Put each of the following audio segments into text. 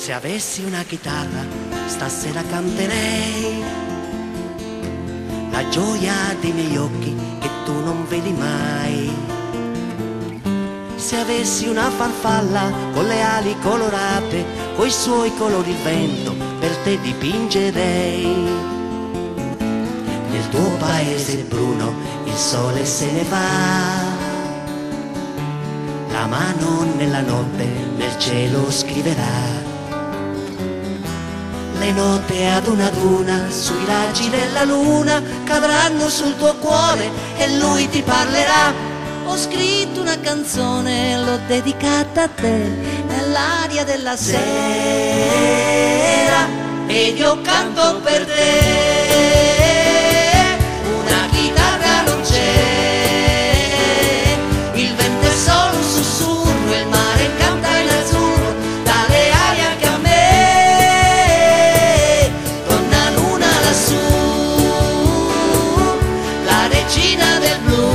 Se avessi una chitarra, stasera canterei la gioia dei miei occhi che tu non vedi mai. Se avessi una farfalla con le ali colorate, coi suoi colori il vento per te dipingerei. Nel tuo paese bruno il sole se ne va, la mano nella notte nel cielo scriverà. Le note ad una sui raggi della luna cadranno sul tuo cuore e lui ti parlerà. Ho scritto una canzone, l'ho dedicata a te, nell'aria della sera, ed io canto per te. Una chitarra non c'è, il vento è solo un sussurro, il mare canta in azzurro, dalle ali anche a me. Donna luna lassù, la regina del blu,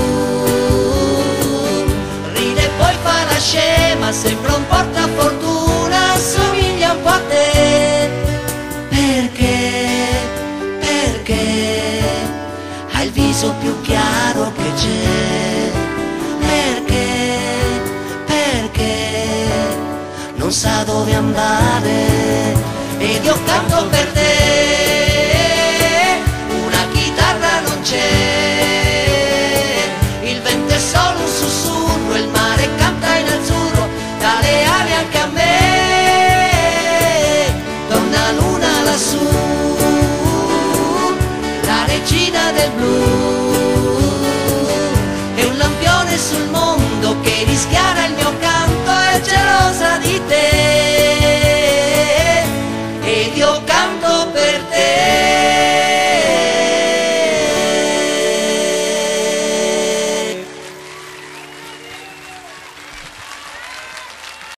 scema, sembra un portafortuna, somiglia un po' a te. Perché hai il viso più chiaro che c'è? Perché non sa dove andare ed io canto per te.